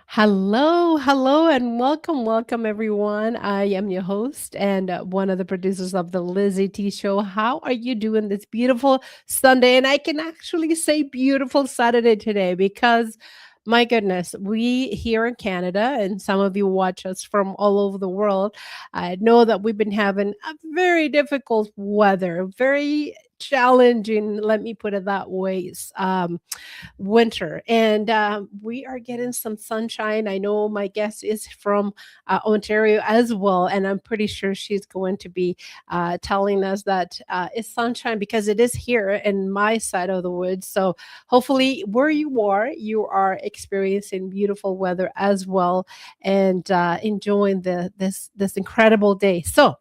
Hello, hello, and welcome, everyone. I am your host and one of the producers of the LizyT Show. How are you doing this beautiful Sunday? And I can actually say beautiful Saturday today because, my goodness, we here in Canada, and some of you watch us from all over the world, I know that we've been having a very difficult weather, very challenging, let me put it that way, winter. And we are getting some sunshine. I know my guest is from Ontario as well. And I'm pretty sure she's going to be telling us that it's sunshine because it is here in my side of the woods. So hopefully, where you are experiencing beautiful weather as well and enjoying this incredible day. So,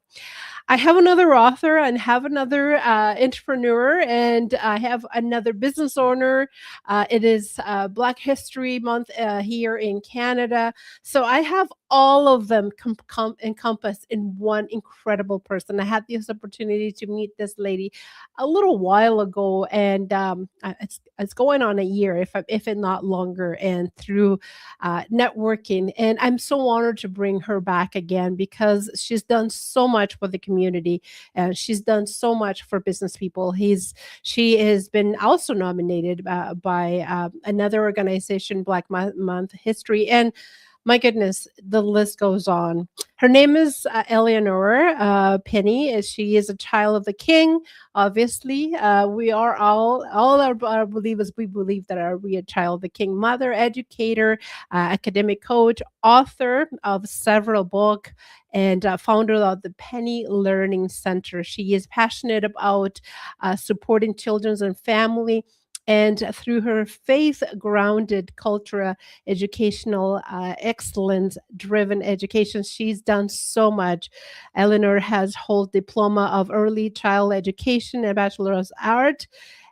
I have another author and have another entrepreneur and I have another business owner. It is Black History Month here in Canada. So I have all of them encompassed in one incredible person. I had this opportunity to meet this lady a little while ago, and it's going on a year, if it not longer, and through networking. And I'm so honored to bring her back again because she's done so much for the community and she's done so much for business people. She has been also nominated by another organization, Month History, and my goodness, the list goes on. Her name is Eleanor Pinney. She is a child of the King. Obviously, we are all our believers. We believe that we are a child of the King. Mother, educator, academic coach, author of several books, and founder of the Pinney Learning Centre. She is passionate about supporting children and family. And through her faith grounded culture, educational excellence driven education, she's done so much. Eleanor has hold diploma of early child education and bachelor of art,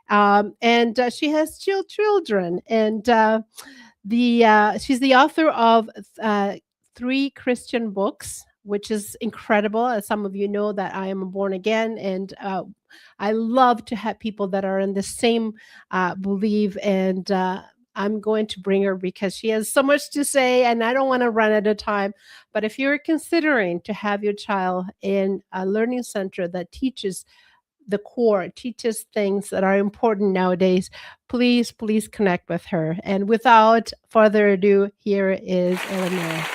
and she has children. And the she's the author of three Christian books, which is incredible. As some of you know, that I am born again, and I love to have people that are in the same belief. And I'm going to bring her because she has so much to say, and I don't want to run out of time. But if you're considering to have your child in a learning center that teaches the core, teaches things that are important nowadays, please connect with her. And without further ado, here is Eleanor.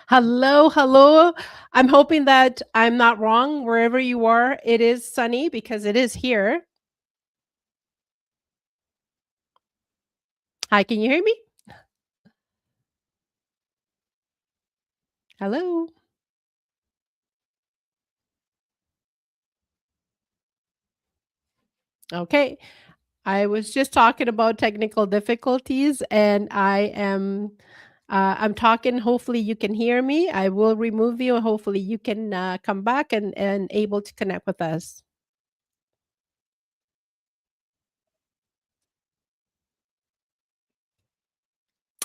Hello, hello. I'm hoping that I'm not wrong. Wherever you are, it is sunny because it is here. Hi, can you hear me? Hello. Okay. I was just talking about technical difficulties and I'm talking. Hopefully you can hear me. I will remove you and hopefully you can come back and able to connect with us.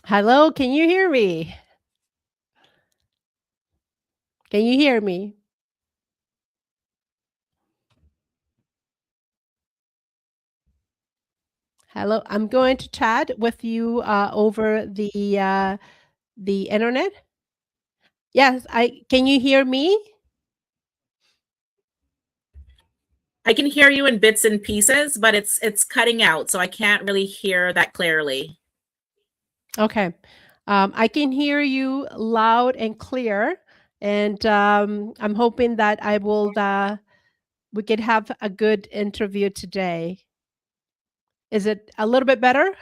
Hello, can you hear me? Can you hear me? Hello, I'm going to chat with you over the internet. Yes, I can you hear me? I can hear you in bits and pieces, but it's cutting out, so I can't really hear that clearly. Okay. I can hear you loud and clear, and I'm hoping that we could have a good interview today. Is it a little bit better?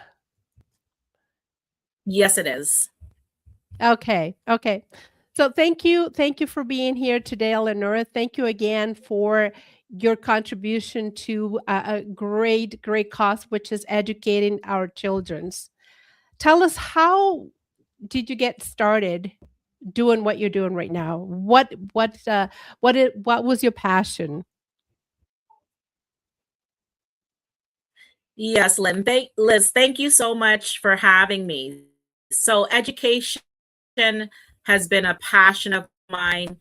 Yes, it is. Okay, okay. So thank you for being here today, Eleonora. Thank you again for your contribution to a great cause, which is educating our childrens. Tell us, how did you get started doing what you're doing right now? What was your passion? Yes, Liz, thank you so much for having me. So education has been a passion of mine.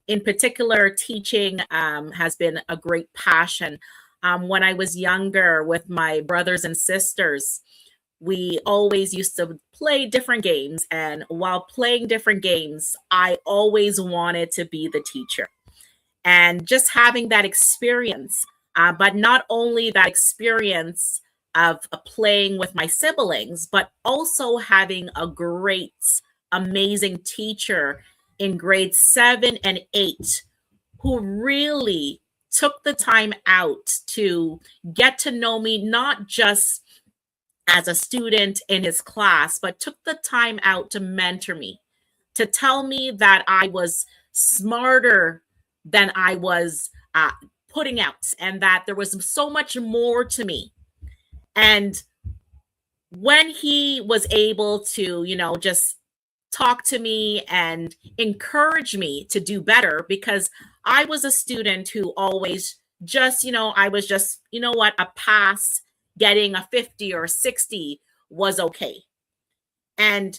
In particular, teaching has been a great passion. When I was younger with my brothers and sisters, we always used to play different games. And while playing different games, I always wanted to be the teacher. And just having that experience, but not only that experience of playing with my siblings, but also having a great, amazing teacher in grades 7 and 8 who really took the time out to get to know me, not just as a student in his class, but took the time out to mentor me, to tell me that I was smarter than I was putting out, and that there was so much more to me. And when he was able to, just talk to me and encourage me to do better, because I was a student who always just, I was just, what, a pass, getting a 50 or 60 was okay. And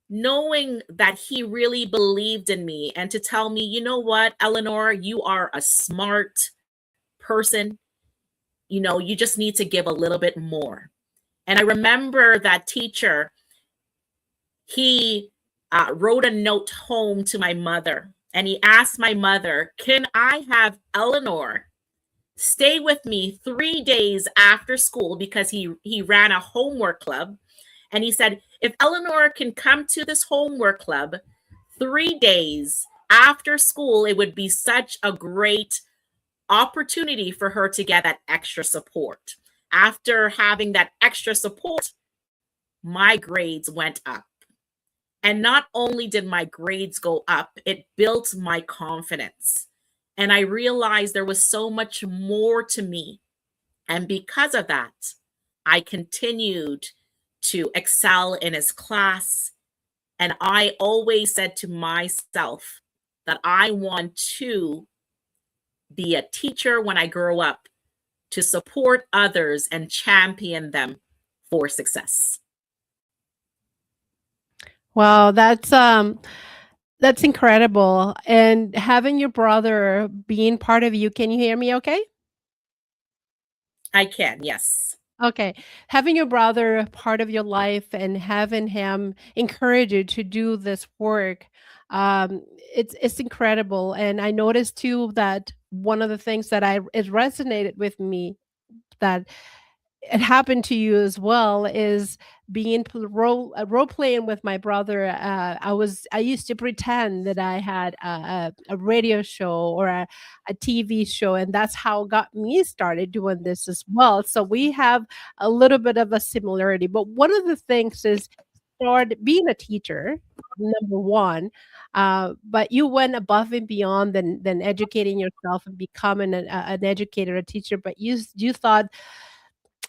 knowing that he really believed in me, and to tell me, you know what, Eleanor, you are a smart person. You just need to give a little bit more. And I remember that teacher, he wrote a note home to my mother, and he asked my mother, can I have Eleanor stay with me 3 days after school, because he ran a homework club. And he said, if Eleanor can come to this homework club 3 days after school, it would be such a great opportunity for her to get that extra support. After having that extra support, my grades went up. And not only did my grades go up, it built my confidence. And I realized there was so much more to me. And because of that, I continued to excel in his class. And I always said to myself that I want to be a teacher when I grow up, to support others and champion them for success. Wow, that's incredible. And having your brother being part of you, can you hear me okay? I can, yes. Okay. Having your brother part of your life and having him encourage you to do this work, it's incredible. And I noticed too that one of the things that it resonated with me, that it happened to you as well, is being role playing with my brother. I used to pretend that I had a radio show or a TV show, and that's how got me started doing this as well. So we have a little bit of a similarity. But one of the things is start being a teacher, number one. But you went above and beyond than educating yourself and becoming an educator, a teacher. But you thought,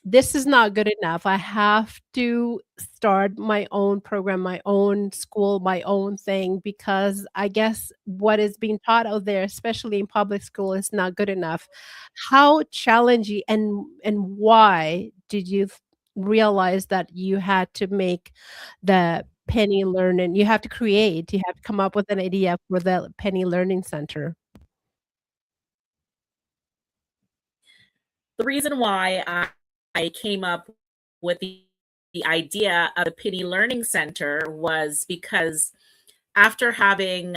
this is not good enough. I have to start my own program, my own school, my own thing, because I guess what is being taught out there, especially in public school, is not good enough. How challenging and why did you realize that you had to make the Penny Learning? You have to create, you have to come up with an idea for the Penny Learning Center. The reason why I came up with the idea of the Pinney Learning Center was because after having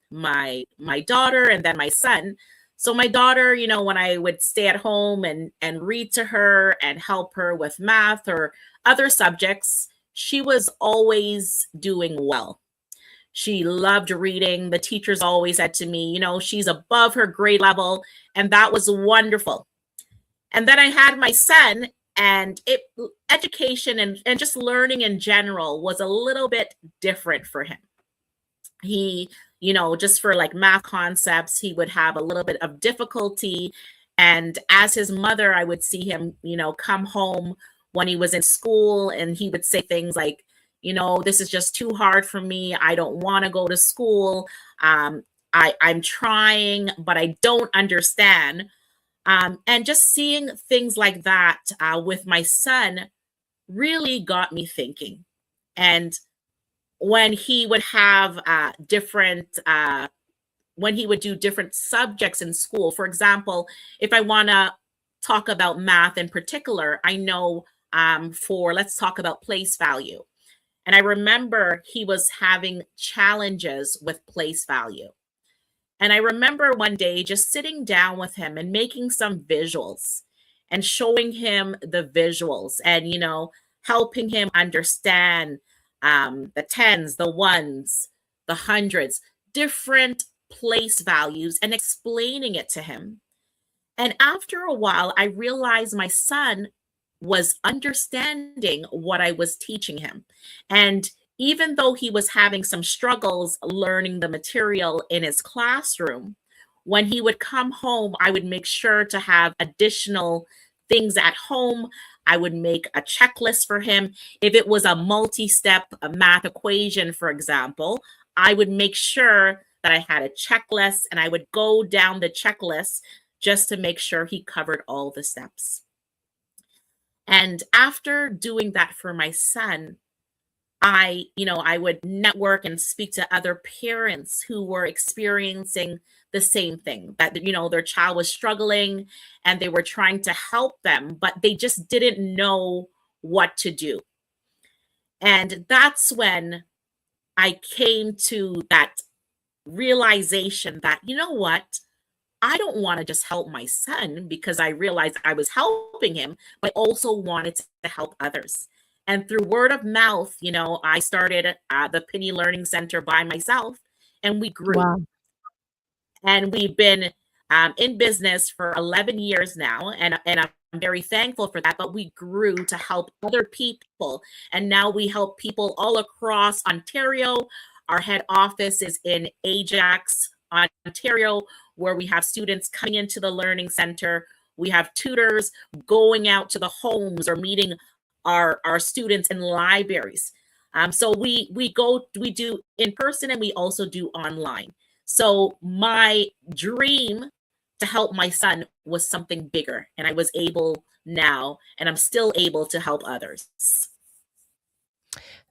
my daughter and then my son. So my daughter, when I would stay at home and read to her and help her with math or other subjects, she was always doing well. She loved reading. The teachers always said to me, she's above her grade level, and that was wonderful. And then I had my son, and education and just learning in general was a little bit different for him. He, just for like math concepts, he would have a little bit of difficulty. And as his mother, I would see him, come home when he was in school, and he would say things like, this is just too hard for me. I don't want to go to school. I'm trying, but I don't understand. And just seeing things like that with my son really got me thinking. And when he would have when he would do different subjects in school, for example, if I want to talk about math in particular, I know for, let's talk about place value. And I remember he was having challenges with place value. And I remember one day just sitting down with him and making some visuals and showing him the visuals and, helping him understand the tens, the ones, the hundreds, different place values, and explaining it to him. And after a while, I realized my son was understanding what I was teaching him. And even though he was having some struggles learning the material in his classroom, when he would come home, I would make sure to have additional things at home. I would make a checklist for him. If it was a multi-step math equation, for example, I would make sure that I had a checklist and I would go down the checklist just to make sure he covered all the steps. And after doing that for my son, I would network and speak to other parents who were experiencing the same thing, that, their child was struggling and they were trying to help them, but they just didn't know what to do. And that's when I came to that realization that, you know what? I don't want to just help my son because I realized I was helping him, but also wanted to help others. And through word of mouth, I started the Pinney Learning Centre by myself, and we grew. Wow. And we've been in business for 11 years now, and I'm very thankful for that. But we grew to help other people, and now we help people all across Ontario. Our head office is in Ajax, Ontario, where we have students coming into the learning center. We have tutors going out to the homes or meeting our students in libraries. So we do in person and we also do online. So my dream to help my son was something bigger, and I was able now, and I'm still able to help others.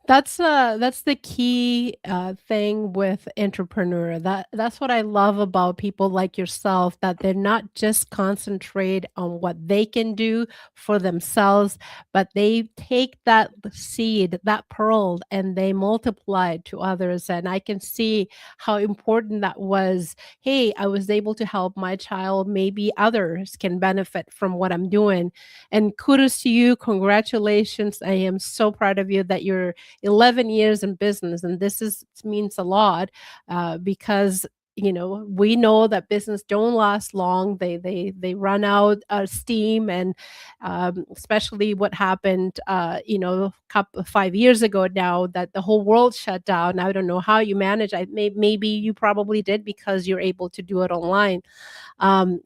That's the key thing with entrepreneur. That's what I love about people like yourself, that they're not just concentrate on what they can do for themselves, but they take that seed, that pearl, and they multiply it to others. And I can see how important that was. Hey, I was able to help my child. Maybe others can benefit from what I'm doing. And kudos to you. Congratulations. I am so proud of you that you're 11 years in business, and means a lot because we know that business don't last long. They run out of steam, and especially what happened 5 years ago now, that the whole world shut down. I don't know how you manage. Maybe you probably did because you're able to do it online.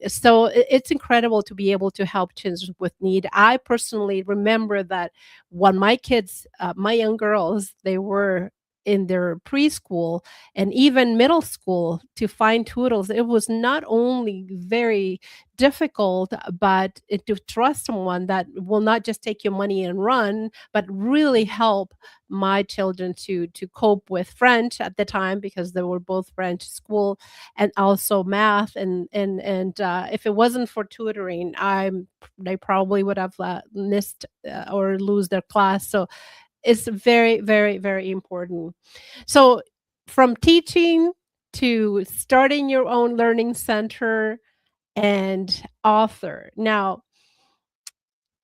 So it's incredible to be able to help children with need. I personally remember that when my kids, my young girls, they were in their preschool and even middle school, to find tutors, it was not only very difficult, but to trust someone that will not just take your money and run, but really help my children to cope with French at the time, because they were both French school, and also math. And if it wasn't for tutoring, they probably would have missed or lose their class. So it's very, very, very important. So from teaching to starting your own learning center and author. Now,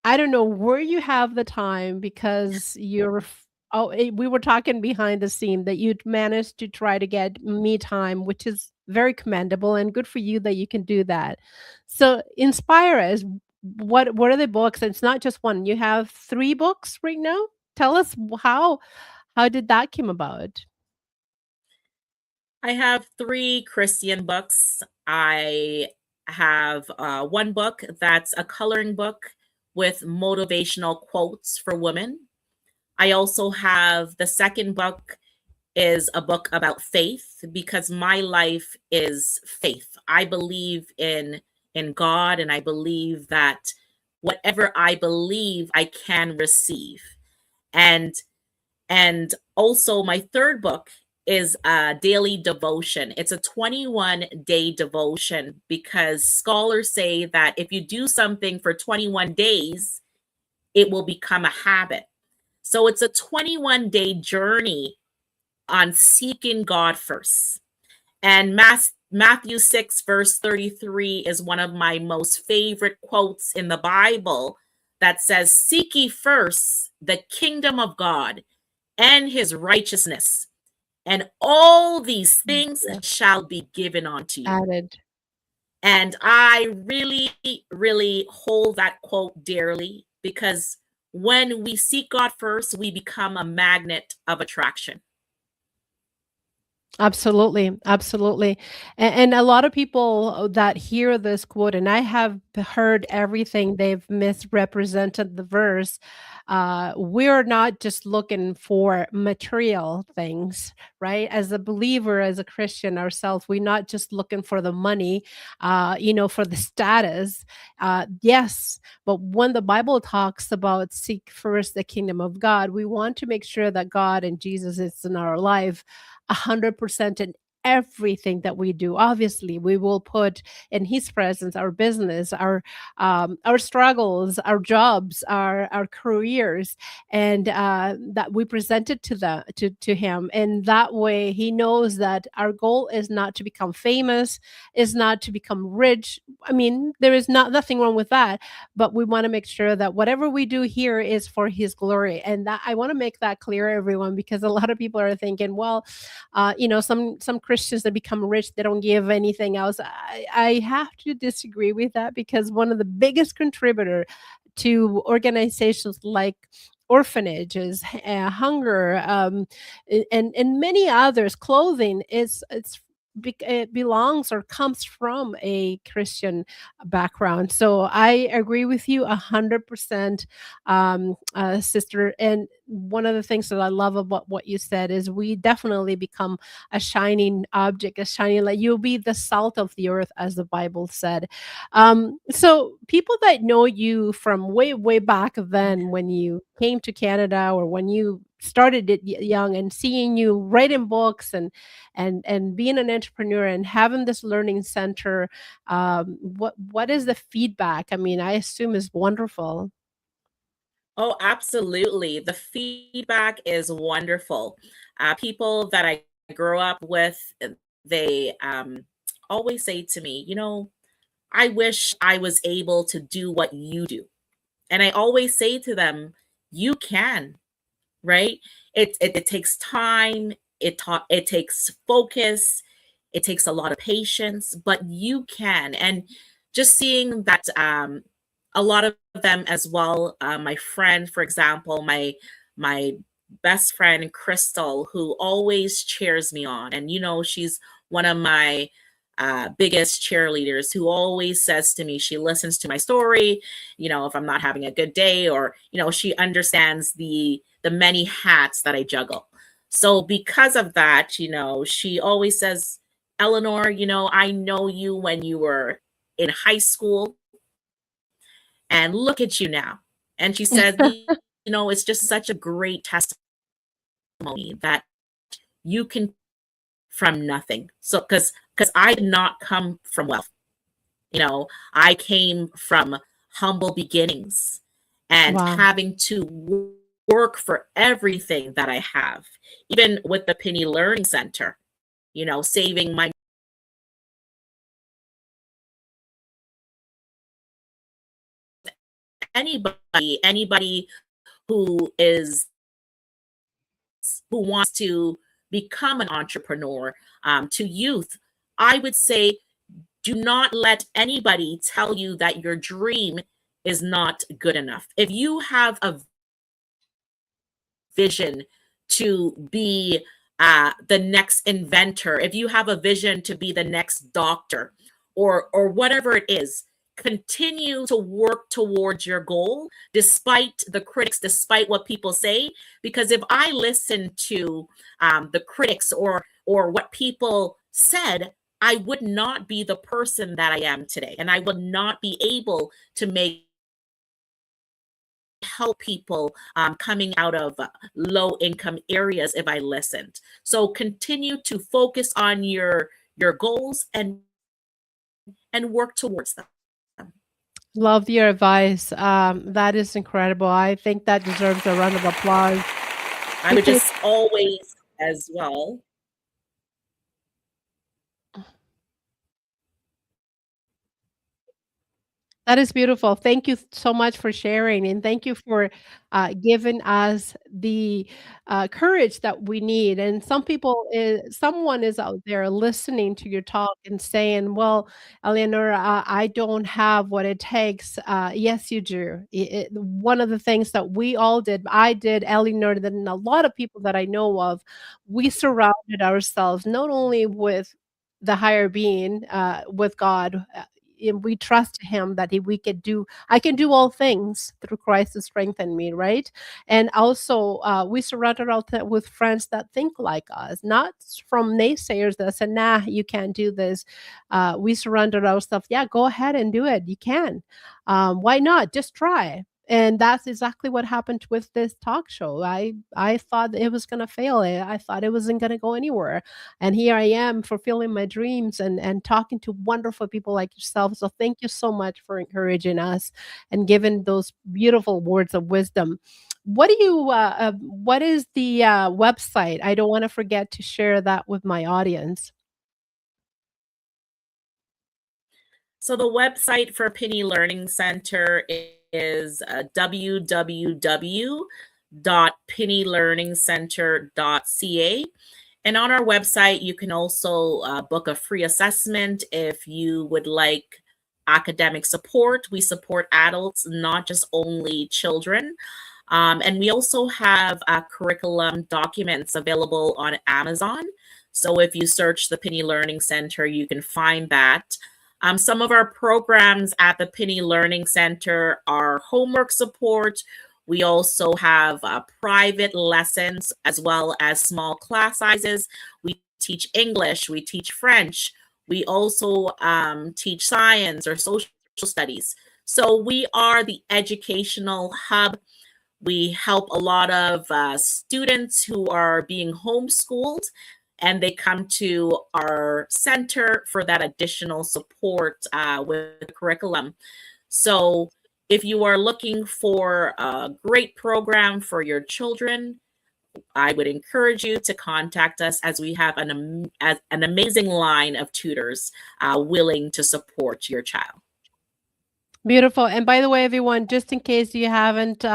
I don't know where you have the time, because we were talking behind the scene that you'd managed to try to get me time, which is very commendable and good for you that you can do that. So inspire us. What are the books? It's not just one. You have 3 books right now? Tell us how did that came about? I have 3 Christian books. I have one book that's a coloring book with motivational quotes for women. I also have the second book is a book about faith, because my life is faith. I believe in God, and I believe that whatever I believe I can receive. And and also my third book is a daily devotion. It's a 21-day devotion, because scholars say that if you do something for 21 days, it will become a habit. So it's a 21-day journey on seeking God first. And Matthew 6, verse 33 is one of my most favorite quotes in the Bible that says, "Seek ye first the kingdom of God and his righteousness, and all these things Yeah. shall be given unto you." Added. And I really, really hold that quote dearly, because when we seek God first, we become a magnet of attraction. Absolutely, absolutely. And a lot of people that hear this quote, and I have heard everything, they've misrepresented the verse. We're not just looking for material things, right? As a believer, as a Christian ourselves, we're not just looking for the money, for the status. Yes, but when the Bible talks about seek first the kingdom of God, we want to make sure that God and Jesus is in our life 100% in everything that we do. Obviously, we will put in His presence our business, our struggles, our jobs, our careers, and that we present it to Him. And that way, He knows that our goal is not to become famous, is not to become rich. I mean, there is nothing wrong with that, but we want to make sure that whatever we do here is for His glory. And that I want to make that clear, everyone, because a lot of people are thinking, well, some Christians that become rich, they don't give anything else. I have to disagree with that, because one of the biggest contributor to organizations like orphanages, hunger, and many others, clothing, it belongs or comes from a Christian background. So I agree with you 100%, sister. And one of the things that I love about what you said is we definitely become a shining object, a shining light. You'll be the salt of the earth, as the Bible said. So people that know you from way, way back then, when you came to Canada, or when you started it young, and seeing you writing books and being an entrepreneur and having this learning center, what is the feedback? I mean, I assume is wonderful. Oh, absolutely. The feedback is wonderful. People that I grew up with, they always say to me, "I wish I was able to do what you do." And I always say to them, "You can." Right? It takes time. It takes focus. It takes a lot of patience, but you can. And just seeing that, a lot of them as well. My friend, for example, my best friend Crystal, who always cheers me on, and she's one of my biggest cheerleaders, who always says to me, she listens to my story, if I'm not having a good day, or she understands the many hats that I juggle. So because of that, she always says, "Eleanor, I know you when you were in high school, and look at you now." And she says, "It's just such a great testimony that you can from nothing." So because I did not come from wealth. I came from humble beginnings, and Wow. having to work for everything that I have, even with the Pinney Learning Centre, saving my anybody who is who wants to become an entrepreneur, to youth, I would say, do not let anybody tell you that your dream is not good enough. If you have a vision to be the next inventor, if you have a vision to be the next doctor, or whatever it is, continue to work towards your goal despite the critics, despite what people say. Because if I listen to the critics, or what people said, I would not be the person that I am today, and I would not be able to help people coming out of low income areas if I listened. So continue to focus on your goals, and work towards them. Love your advice. That is incredible. I think that deserves a round of applause I would because just always as well. that is beautiful. Thank you so much for sharing, and thank you for giving us the courage that we need. And someone is out there listening to your talk and saying, "Well, Eleanor, I don't have what it takes." Yes, you do. One of the things that we all did, I did, Eleanor, and a lot of people that I know of, we surrounded ourselves not only with the higher being, with God, and we trust him that we could do I can do all things through Christ who strengthen me, right? And also we surrounded ourselves with friends that think like us, not from naysayers that said, nah, you can't do this. We surrounded ourselves, yeah, go ahead and do it, you can. Why not, just try. And that's exactly what happened with this talk show. I thought it was going to fail. I thought it wasn't going to go anywhere, and here I am fulfilling my dreams and talking to wonderful people like yourself. So thank you so much for encouraging us and giving those beautiful words of wisdom. What is the website? I don't want to forget to share that with my audience. So the website for Pinney Learning Centre is www.pinneylearningcentre.ca. And on our website, you can also book a free assessment if you would like academic support. We support adults, not just only children. And we also have curriculum documents available on Amazon. So if you search the Pinney Learning Centre, you can find that. Some of our programs at the Pinney Learning Centre are homework support. We also have private lessons as well as small class sizes. We teach English, we teach French. We also teach science or social studies. So we are the educational hub. We help a lot of students who are being homeschooled, and they come to our center for that additional support with the curriculum. So if you are looking for a great program for your children, I would encourage you to contact us, as we have an amazing line of tutors willing to support your child. Beautiful. And by the way, everyone, just in case you haven't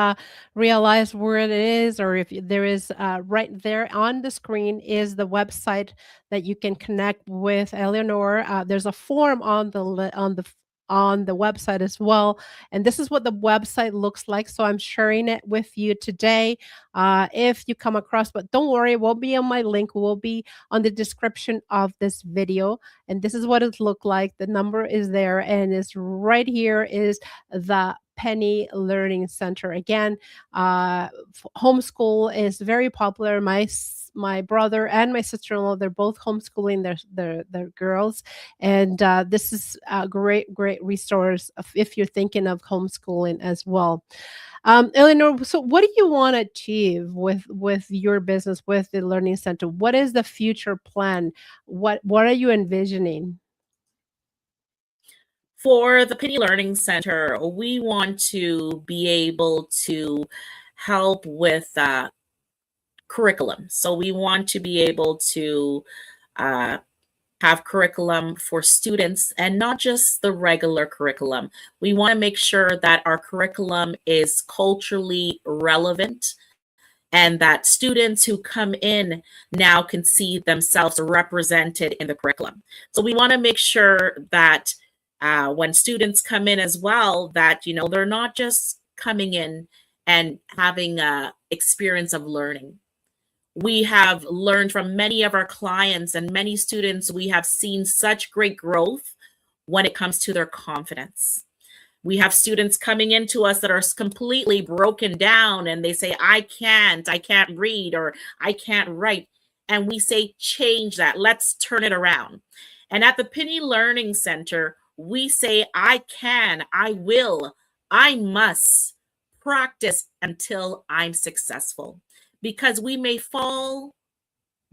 realized where it is, or if there is right there on the screen is the website that you can connect with Eleanor. There's a form on on the website as well, and this is what the website looks like. So I'm sharing it with you today. If you come across, but don't worry, it will be on my link. Will be on the description of this video, and this is what it looked like. The number is there, and it's right here is the Pinney Learning Center. Again, homeschool is very popular. My brother and my sister-in-law, they're both homeschooling their girls, and this is a great resource if you're thinking of homeschooling as well. Eleanor, so what do you want to achieve with your business, with the Learning Center? What is the future plan? What are you envisioning? For the Pinney Learning Center, we want to be able to help with curriculum. So we want to be able to uh, have curriculum for students, and not just the regular curriculum. We want to make sure that our curriculum is culturally relevant, and that students who come in now can see themselves represented in the curriculum. So we want to make sure that when students come in as well, that they're not just coming in and having a experience of learning. We have learned from many of our clients and many students, we have seen such great growth when it comes to their confidence. We have students coming into us that are completely broken down, and they say, I can't read, or I can't write. And we say, change that. Let's turn it around. And at the Pinney Learning Centre, we say, I can, I will, I must practice until I'm successful. Because we may fall,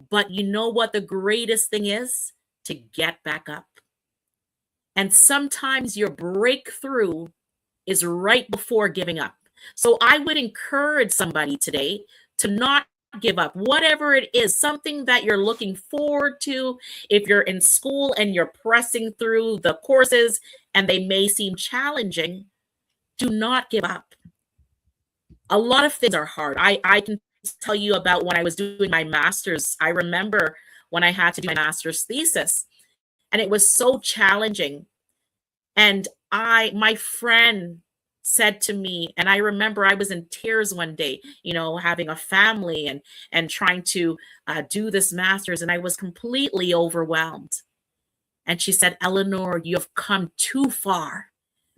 but you know what the greatest thing is? To get back up. And sometimes your breakthrough is right before giving up. So I would encourage somebody today to not give up, whatever it is, something that you're looking forward to. If you're in school and you're pressing through the courses and they may seem challenging, do not give up. A lot of things are hard. I can tell you about when I was doing my master's. I remember when I had to do my master's thesis, and it was so challenging. And my friend said to me, and I remember I was in tears one day, having a family and trying to do this master's, and I was completely overwhelmed. And she said, Eleanor, you've come too far.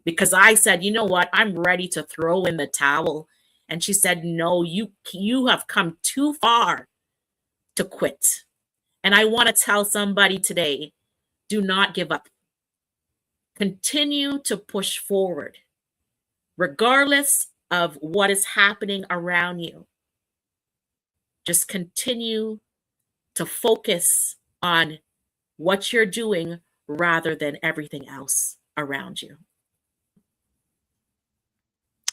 Because I said, you know what, I'm ready to throw in the towel. And she said, no, you have come too far to quit. And I want to tell somebody today, do not give up. Continue to push forward, regardless of what is happening around you. Just continue to focus on what you're doing rather than everything else around you.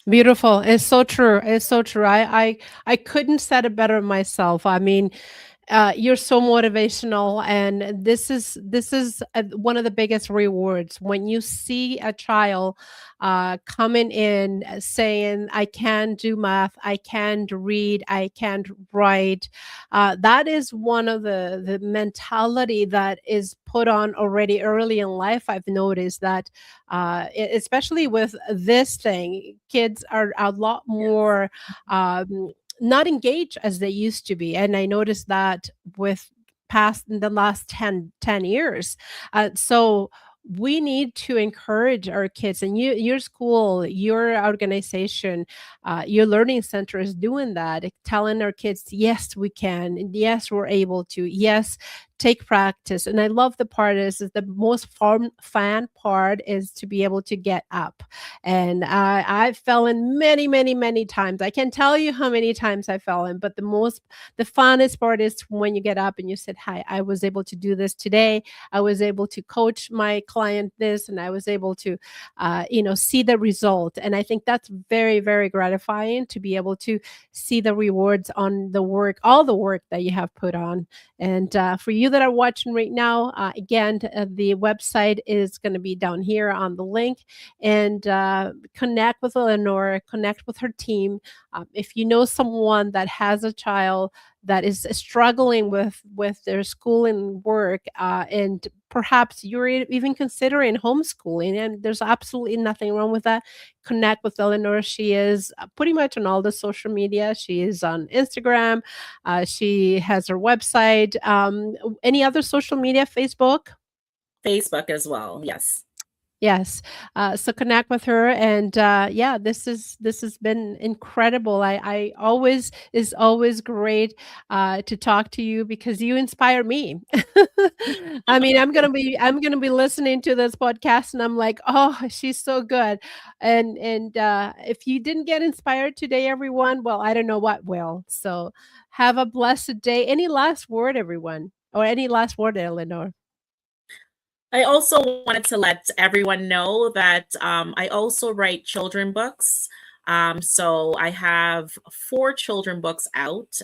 Beautiful. It's so true. It's so true. I couldn't said it better myself. I mean, you're so motivational, and this is one of the biggest rewards when you see a child coming in saying, "I can do math, I can read, I can write." That is one of the mentality that is put on already early in life. I've noticed that, especially with this thing, kids are a lot more. Not engaged as they used to be. And I noticed that with past in the last ten years. So we need to encourage our kids, and your school, your organization, your learning center is doing that, telling our kids, yes, we can, and yes, we're able to, yes, take practice. And I love the part is the most fun part is to be able to get up. And I fell in many times. I can't tell you how many times I fell in, but the funnest part is when you get up and you said, hi, I was able to do this today. I was able to coach my client this, and I was able to, see the result. And I think that's very gratifying to be able to see the rewards on the work, all the work that you have put on. And for you that are watching right now, again, the website is going to be down here on the link, and connect with Eleanor, connect with her team. If you know someone that has a child that is struggling with their school and work, and perhaps you're even considering homeschooling, and there's absolutely nothing wrong with that, connect with Eleanor. She is pretty much on all the social media. She is on Instagram. She has her website. Any other social media? Facebook? Facebook as well, yes. Yes. So connect with her, and yeah, this has been incredible. I always is always great to talk to you because you inspire me. I mean, I'm gonna be listening to this podcast, and I'm like, oh, she's so good. And if you didn't get inspired today, everyone, well, I don't know what will. So have a blessed day. Any last word, everyone, or any last word, Eleanor? I also wanted to let everyone know that I also write children books. So I have 4 children books out.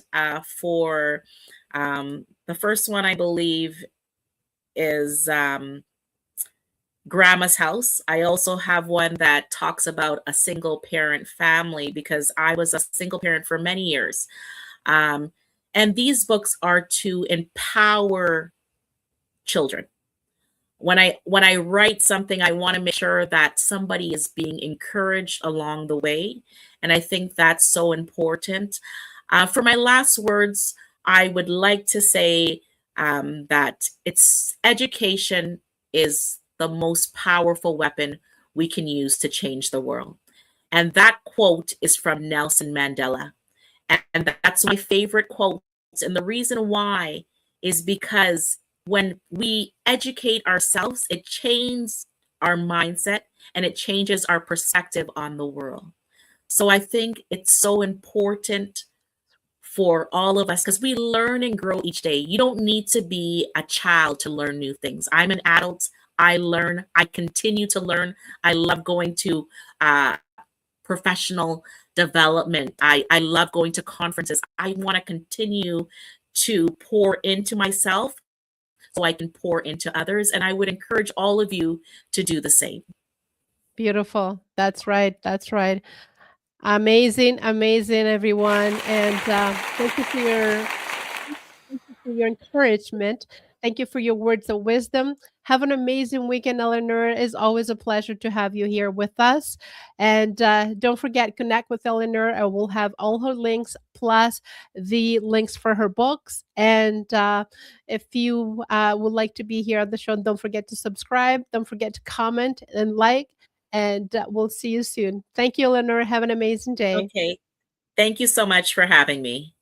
For the first one, I believe, is Grandma's House. I also have one that talks about a single parent family because I was a single parent for many years. And these books are to empower children. When I write something, I want to make sure that somebody is being encouraged along the way, and I think that's so important. For my last words, I would like to say that education is the most powerful weapon we can use to change the world, and that quote is from Nelson Mandela, and that's my favorite quote. And the reason why is because when we educate ourselves, it changes our mindset and it changes our perspective on the world. So I think it's so important for all of us because we learn and grow each day. You don't need to be a child to learn new things. I'm an adult. I learn. I continue to learn. I love going to professional development. I love going to conferences. I want to continue to pour into myself so I can pour into others. And I would encourage all of you to do the same. Beautiful. That's right. That's right. Amazing, amazing, everyone. And thank you for your encouragement. Thank you for your words of wisdom. Have an amazing weekend, Eleanor. It's always a pleasure to have you here with us. And don't forget, connect with Eleanor. I will have all her links plus the links for her books. And if you would like to be here on the show, don't forget to subscribe. Don't forget to comment and like. And we'll see you soon. Thank you, Eleanor. Have an amazing day. Okay. Thank you so much for having me.